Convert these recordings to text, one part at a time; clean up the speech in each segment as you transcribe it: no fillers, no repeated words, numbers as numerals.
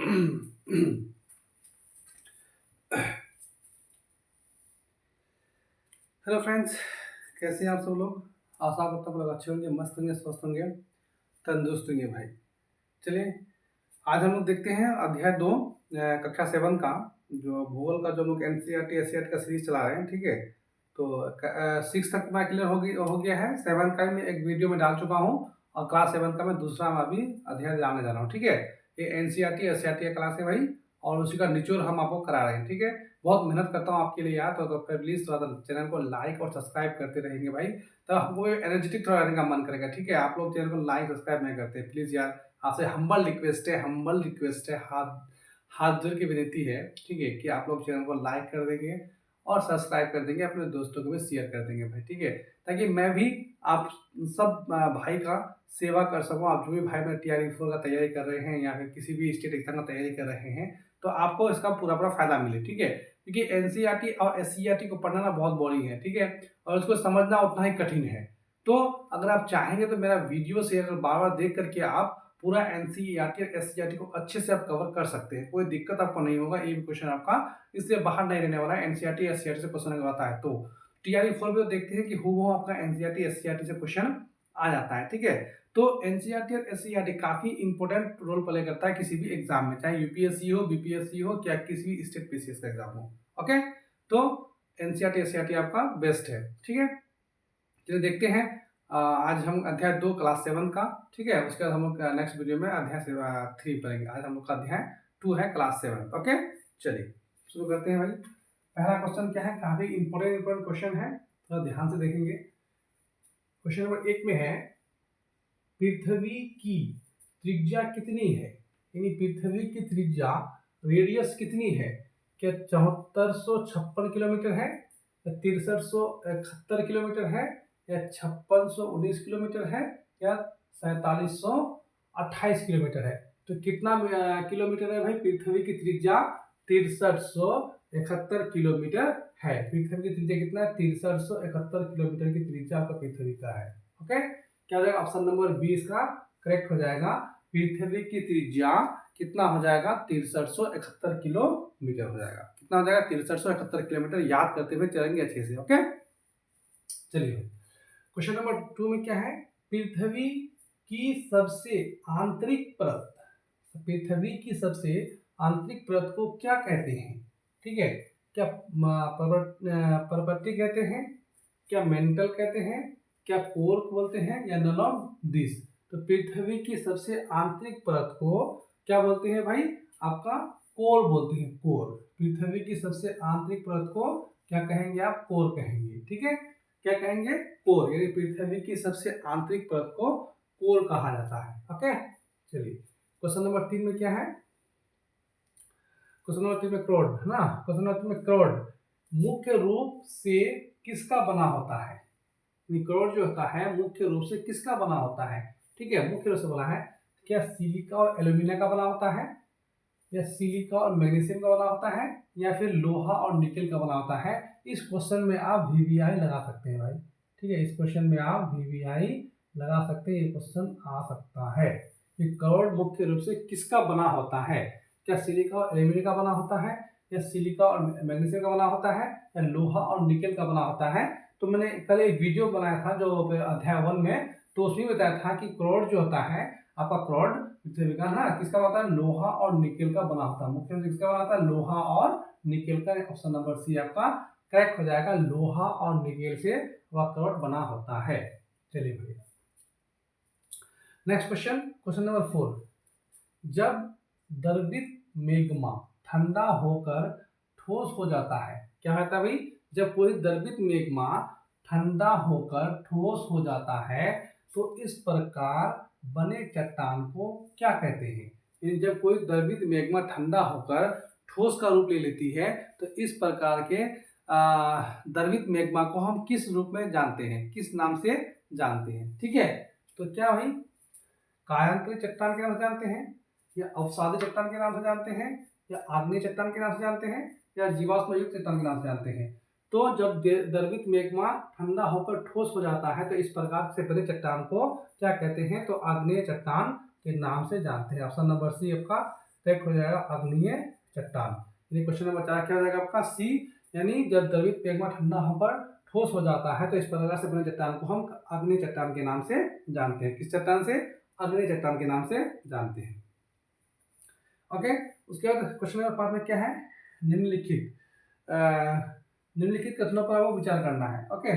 Hello friends, कैसे हैं आप सब लोग। आशा करता हूँ आप लोग अच्छे होंगे, मस्त होंगे, स्वस्थ होंगे, तंदुरुस्त होंगे भाई। चलिए आज हम लोग देखते हैं अध्याय 2 कक्षा 7 का, जो भूगोल का जो लोग एनसीईआरटी एशियाड का सीरीज चला रहे हैं। ठीक है, तो 6 तक मैं क्लियर हो गया है। 7 का मैं एक वीडियो में डाल चुका हूँ और क्लास 7 का मैं दूसरा मैं अभी अध्याय डालने जा रहा हूँ। ठीक है, ये एनसीईआरटी एशियाड का क्लास है भाई, और उसी का निचोड़ हम आपको करा रहे हैं। ठीक है, बहुत मेहनत करता हूँ आपके लिए यार, तो प्लीज थोड़ा सा चैनल को लाइक और सब्सक्राइब करते रहेंगे भाई, तो हमको एनर्जेटिक थोड़ा रहने का मन करेगा। ठीक है, आप लोग चैनल को लाइक सब्सक्राइब नहीं करते, प्लीज यार आपसे हम्बल रिक्वेस्ट है, हाथ हाथ जोड़ के विनती है। ठीक है, कि आप लोग चैनल को लाइक कर देंगे और सब्सक्राइब कर देंगे, अपने दोस्तों को भी शेयर कर देंगे भाई। ठीक है, ताकि मैं भी आप सब भाई का सेवा कर सकूं। आप जो भी भाई मेरे TRE 4 का तैयारी कर रहे हैं या फिर किसी भी स्टेट एग्जाम का तैयारी कर रहे हैं, तो आपको इसका पूरा पूरा फायदा मिले। ठीक है, क्योंकि एनसीईआरटी और एससीईआरटी को पढ़ना ना बहुत बोरिंग है। ठीक है, और उसको समझना उतना ही कठिन है। तो अगर आप चाहेंगे तो मेरा वीडियो से अगर बार बार देख करके आप पूरा एनसीईआरटी और एससीईआरटी को अच्छे से आप कवर कर सकते हैं, कोई दिक्कत आपको नहीं होगा। ये भी क्वेश्चन आपका इससे बाहर नहीं रहने वाला है। एनसीईआरटी एससीईआरटी से क्वेश्चन अगर आता है तो TRE 4 में तो देखते हैं कि हूबहू आपका एनसीईआरटी एससीईआरटी से क्वेश्चन आ जाता है। ठीक है, तो एनसीईआरटी और एससीईआरटी काफी इंपॉर्टेंट रोल प्ले करता है किसी भी एग्जाम में, चाहे यूपीएससी हो, बीपीएससी हो, क्या किसी भी स्टेट पीसीएस का एग्जाम हो। ओके, तो एनसीईआरटी एससीईआरटी आपका बेस्ट है। ठीक है, चलिए देखते हैं आज हम अध्याय 2 क्लास 7 का। ठीक है, उसके बाद हम लोग नेक्स्ट वीडियो में अध्याय 3 पढ़ेंगे। आज हम लोग का अध्याय 2 है, क्लास 7। ओके, चलिए शुरू करते हैं भाई। पहला क्वेश्चन क्या है, काफी इंपॉर्टेंट क्वेश्चन है, थोड़ा ध्यान से देखेंगे। क्वेश्चन नंबर 1 में है, पृथ्वी की त्रिज्या कितनी है, यानी पृथ्वी की त्रिज्या रेडियस कितनी है। क्या 7456 किलोमीटर है, या 6371 किलोमीटर है, या 5619 किलोमीटर है, या 4728 किलोमीटर है। तो कितना किलोमीटर है भाई, पृथ्वी की त्रिज्या 6371 किलोमीटर है। पृथ्वी की त्रिज्या कितना है, 6371 किलोमीटर की त्रिज्या आपका पृथ्वी का है। ओके, क्या हो जाएगा, ऑप्शन नंबर 20 का करेक्ट हो जाएगा। पृथ्वी की त्रिज्या कितना हो जाएगा, 6371 किलोमीटर हो जाएगा। कितना हो जाएगा, 6371 किलोमीटर। याद करते हुए चलेंगे अच्छे से। ओके, चलिए क्वेश्चन नंबर 2 में क्या है, पृथ्वी की सबसे आंतरिक परत, पृथ्वी की सबसे आंतरिक परत को क्या कहते हैं। ठीक है, क्या पर्वतीय कहते हैं, क्या मेंटल कहते हैं, क्या कोर बोलते हैं, या नन ऑफ दिस। तो पृथ्वी की सबसे आंतरिक परत को क्या बोलते हैं भाई, आपका कोर बोलते हैं, कोर। पृथ्वी की सबसे आंतरिक परत को क्या कहेंगे, आप कोर कहेंगे। ठीक है, क्या कहेंगे, कोर, यानी पृथ्वी की सबसे आंतरिक परत को कोर कहा जाता है। ओके, चलिए क्वेश्चन नंबर 3 में क्या है, क्वेश्चन नंबर 3 में क्रोड है ना। क्वेश्चन नंबर 3 में क्रोड मुख्य रूप से किसका बना होता है, क्रोड जो होता है मुख्य रूप से किसका बना होता है। ठीक है, मुख्य रूप से बोला है, क्या सिलिका और एल्यूमिनियम का बना होता है, या सिलिका और मैग्नीशियम का बना होता है, या फिर लोहा और निकेल का बना होता है। इस क्वेश्चन में आप VVI लगा सकते हैं भाई। ठीक है, इस क्वेश्चन में आप VVI लगा सकते हैं, ये क्वेश्चन आ सकता है कि क्रोड मुख्य रूप से किसका बना होता है। क्या सिलिका और एल्यूमिनियम का बना होता है, या सिलिका और मैग्नीशियम का बना होता है, या लोहा और निकेल का बना होता है। तो मैंने कल एक वीडियो बनाया था जो अध्याय 1 में, तो उसमें बताया था कि क्रोड जो होता है आपका, क्रोड पृथ्वी का ना किसका होता है, लोहा और निकेल का बना होता है। मुख्य रूप से किसका बना होता है, लोहा और निकेल का। ऑप्शन नंबर सी आपका करेक्ट हो जाएगा, लोहा और निकेल से वह क्रोड बना होता है। चलिए भैया नेक्स्ट क्वेश्चन, क्वेश्चन नंबर 4, जब द्रवित मेग्मा ठंडा होकर ठोस हो जाता है, क्या होता है भाई, जब कोई द्रवित मेग्मा ठंडा होकर ठोस हो जाता है तो इस प्रकार बने चट्टान को क्या कहते हैं। यानी जब कोई द्रवित मेग्मा ठंडा होकर ठोस का रूप ले लेती है तो इस प्रकार के द्रवित मेग्मा को हम किस रूप में जानते हैं, किस नाम से जानते हैं। ठीक है, तो क्या भाई, कायांतरित चट्टान के नाम से जानते हैं, या अवसादी चट्टान के नाम से जानते हैं, या आग्नेय चट्टान के नाम से जानते हैं, या जीवाश्म युक्त चट्टान के नाम से जानते हैं। तो जब द्रवित मेग्मा ठंडा होकर ठोस हो जाता है तो इस प्रकार से बने चट्टान को क्या कहते हैं, तो आग्नेय चट्टान के नाम से जानते हैं। ऑप्शन नंबर सी आपका करेक्ट हो जाएगा आग्नेय चट्टान। यानी क्वेश्चन नंबर 4 क्या हो जाएगा आपका सी, यानी जब द्रवित प्लेग्मा ठंडा होकर ठोस हो जाता है तो इस प्रकार से बने चट्टान को हम आग्नेय चट्टान के नाम से जानते हैं। किस चट्टान से? आग्नेय चट्टान के नाम से जानते हैं। ओके, उसके बाद क्वेश्चन नंबर 5 में क्या है, निम्नलिखित निम्नलिखित कथनों पर आपको विचार करना है। ओके,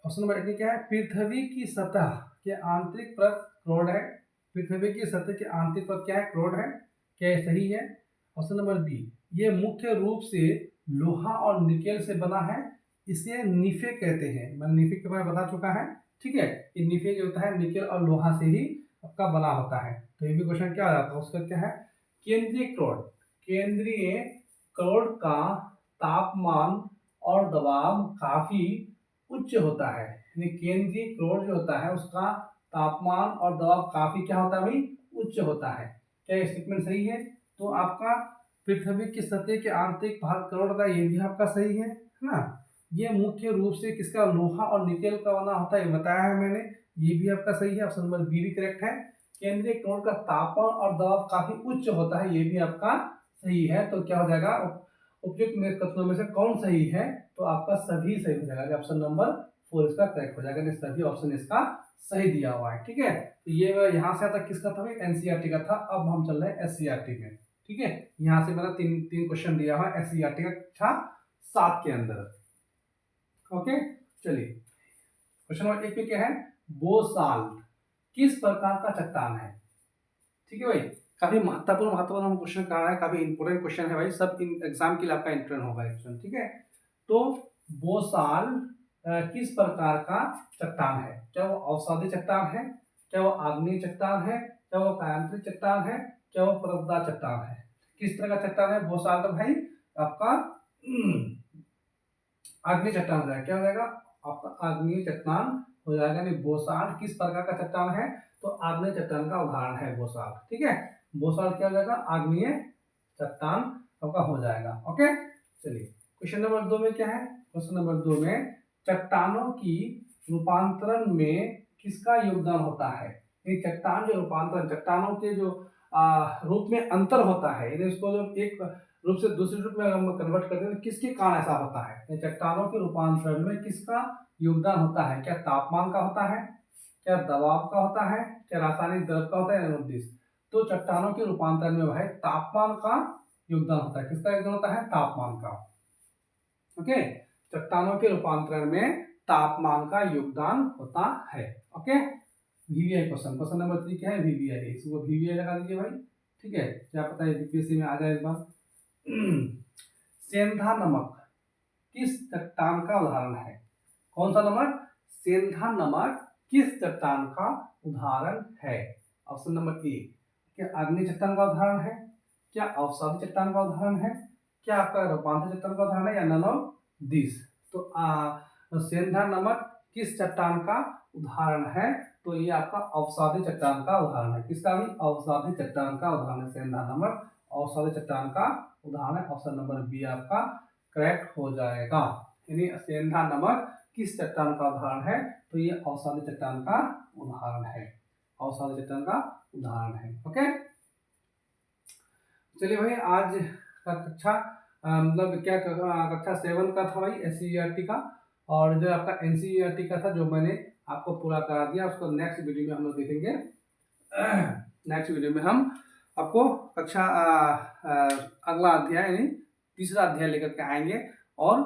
ऑप्शन नंबर 1 में क्या है, पृथ्वी की सतह के आंतरिक परत क्रोड है। पृथ्वी की सतह के आंतरिक परत क्या है? क्रोड है। क्या ये सही है? ऑप्शन नंबर बी, ये मुख्य रूप से लोहा और निकेल से बना है, इसे निफे कहते हैं। मैंने निफे के बारे में बता चुका है, ठीक है। ये निफे जो होता है निकेल और लोहा से ही आपका बना होता है। तो ये भी क्वेश्चन क्या आ जाता है, उसका क्या है, केंद्रीय क्रोड। केंद्रीय क्रोड का तापमान और दबाव काफी उच्च होता है। यानी केंद्रीय क्रोड जो होता है उसका तापमान और दबाव काफी क्या होता है भाई? उच्च होता है। क्या ये स्टेटमेंट सही है? तो आपका पृथ्वी की सतह के आंतरिक भाग क्रोड होता है, ये भी आपका सही है ना। ये मुख्य रूप से किसका? लोहा और निकेल का बना होता है, ये बताया है मैंने, ये भी आपका सही है। ऑप्शन नंबर बी भी करेक्ट है। केंद्रीय क्रोड का तापमान और दबाव काफी उच्च होता है, ये भी आपका सही है। तो क्या हो जाएगा, उपयुक्त में कथनों में से कौन सही है? तो आपका सभी सही हो जाएगा। ऑप्शन नंबर 4 इसका करेक्ट हो जाएगा। सभी ऑप्शन इसका सही दिया हुआ है, ठीक है। तो ये यहाँ से आता किसका था भाई? एनसीईआरटी का था। अब हम चल रहे हैं एससीईआरटी में, ठीक है। यहाँ से मैंने तीन क्वेश्चन दिया हुआ है एससीईआरटी का कक्षा 7 के अंदर। ओके, चलिए क्वेश्चन नंबर 1 पे क्या है, बोसाल्ट किस प्रकार का चट्टान है? ठीक है भाई, काफी महत्वपूर्ण हम क्वेश्चन कर रहे हैं, काफी इंपोर्टेंट क्वेश्चन है भाई, सब एग्जाम के लिए आपका इंटरेस्ट होगा क्वेश्चन, ठीक है। तो बोसाल्ट किस प्रकार का चट्टान है? क्या वो अवसादी चट्टान है? क्या वो आग्नेय चट्टान है? क्या वो कायांतरिक चट्टान है? क्या वो परतदार चट्टान है? किस तरह का चट्टान है बोसाल्ट भाई? आपका आग्नेय चट्टान हो जाएगा। क्या हो जाएगा आपका? आग्नेय चट्टान हो जाएगा। नहीं, बोसाल्ट किस प्रकार का चट्टान है? तो आग्नेय चट्टान का उदाहरण है बोसाल्ट, ठीक है। बोसाल्ट क्या हो जाएगा? आग्नेय चट्टान आपका हो जाएगा। ओके, चलिए क्वेश्चन नंबर 2 में क्या है, क्वेश्चन नंबर 2 में चट्टानों की रूपांतरण में किसका योगदान होता है? ये चट्टान जो रूपांतरण, चट्टानों के जो रूप में अंतर होता है, यानी इसको जो एक रूप से दूसरे रूप में हम कन्वर्ट करते हैं तो किसके कारण ऐसा होता है? चट्टानों के रूपांतरण में किसका योगदान होता है? क्या तापमान का होता है? क्या दबाव का होता है? क्या रासायनिक द्रव का होता है? तो चट्टानों के रूपांतरण में भाई तापमान का योगदान होता है। किसका योगदान होता है? तापमान का। ओके, चट्टानों के रूपांतरण में तापमान का योगदान होता है। ओके, वीवीआई क्वेश्चन नंबर 3 क्या है? वीवीआई। इसको वीवीआई लगा दीजिए भाई, ठीक है। क्या पता है यूपीएससी में आ जाए इस बार। सेंधा नमक किस चट्टान का उदाहरण है? कौन सा नमक? सेंधा नमक किस चट्टान का उदाहरण है? ऑप्शन नंबर ए, क्या आग्नेय चट्टान का उदाहरण है? क्या अवसादी चट्टान का उदाहरण है? क्या आपका रूपांतर चट्टान का उदाहरण है, या नन ऑफ दिस? तो सेंधा नमक किस चट्टान का उदाहरण है? तो ये आपका अवसादी चट्टान का उदाहरण है। किसका भी? अवसादी चट्टान का उदाहरण है। सेंधा नमक अवसादी चट्टान का उदाहरण है। ऑप्शन नंबर बी आपका करेक्ट हो जाएगा। यानी सेंधा नमक किस चट्टान का उदाहरण है? तो ये अवसादी चट्टान का उदाहरण है। अवसादी चट्टान का उदाहरण है। ओके, चलिए भाई, आज का कक्षा मतलब क्या कक्षा 7 का था भाई एससीईआरटी का, और जो आपका एनसीईआरटी का था जो मैंने आपको पूरा करा दिया, उसको नेक्स्ट वीडियो में हम लोग देखेंगे। नेक्स्ट वीडियो में हम आपको कक्षा अगला अध्याय यानी तीसरा अध्याय लेकर के आएंगे। और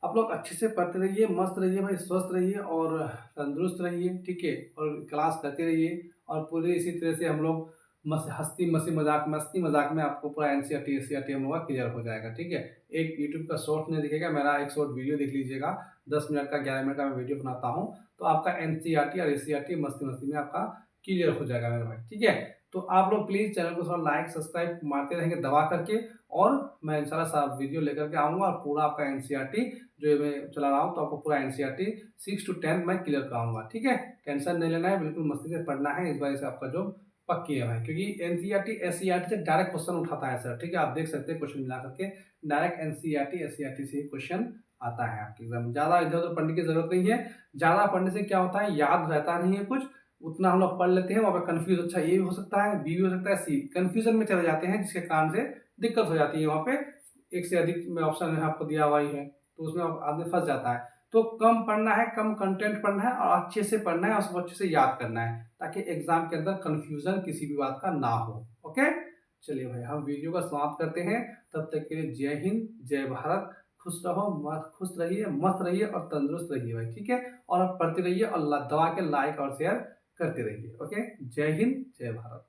आप लोग अच्छे से पढ़ते रहिए, मस्त रहिए भाई, स्वस्थ रहिए और तंदुरुस्त रहिए, ठीक है। और क्लास करते रहिए, और पूरे इसी तरह से हम लोग मस्ती मजाक में आपको पूरा एनसीईआरटी हम लोग का क्लियर हो जाएगा, ठीक है। एक यूट्यूब का शॉर्ट नहीं दिखेगा, मेरा एक शॉर्ट वीडियो देख लीजिएगा, 10 मिनट का 11 मिनट का मैं वीडियो बनाता हूँ, तो आपका एनसीईआरटी और एससीईआरटी मस्ती में आपका क्लियर हो जाएगा मेरे भाई, ठीक है। तो आप लोग प्लीज़ चैनल को थोड़ा लाइक सब्सक्राइब मारते रहेंगे दबा करके, और मैं इंशाल्लाह वीडियो लेकर के आऊँगा, और पूरा आपका एनसीईआरटी जो मैं चला रहा हूँ तो आपको पूरा एनसीईआरटी 6 to 10 मैं क्लियर कराऊंगा, ठीक है। टेंशन नहीं लेना है, बिल्कुल मस्ती से पढ़ना है, इस वजह से आपका जो पक्की है, क्योंकि एनसीईआरटी एससीईआरटी से डायरेक्ट क्वेश्चन उठाता है सर, ठीक है। आप देख सकते हैं क्वेश्चन मिला करके डायरेक्ट एनसीईआरटी एससीईआरटी से क्वेश्चन आता है आपके एग्जाम। ज़्यादा इधर उधर पढ़ने की जरूरत नहीं है। ज़्यादा पढ़ने से क्या होता है, याद रहता नहीं है कुछ, उतना हम लोग पढ़ लेते हैं, वहाँ पे कन्फ्यूज, अच्छा ये भी हो सकता है, बी भी हो सकता है, सी, कन्फ्यूजन में चले जाते हैं, जिसके कारण से दिक्कत हो जाती है। वहाँ पे एक से अधिक ऑप्शन है आपको दिया हुआ ही है, तो उसमें आदमी फंस जाता है। तो कम पढ़ना है, कम कंटेंट पढ़ना है और अच्छे से पढ़ना है और उसको अच्छे से याद करना है, ताकि एग्जाम के अंदर कन्फ्यूजन किसी भी बात का ना हो। ओके, चलिए भाई हम वीडियो का समाप्त करते हैं। तब तक के लिए जय हिंद, जय भारत। खुश रहो, मत खुश रहिए, मस्त रहिए और तंदुरुस्त रहिए भाई, ठीक है। और आप पढ़ते रहिए और दबा के लाइक और शेयर करते रहिए। ओके, जय हिंद, जय भारत।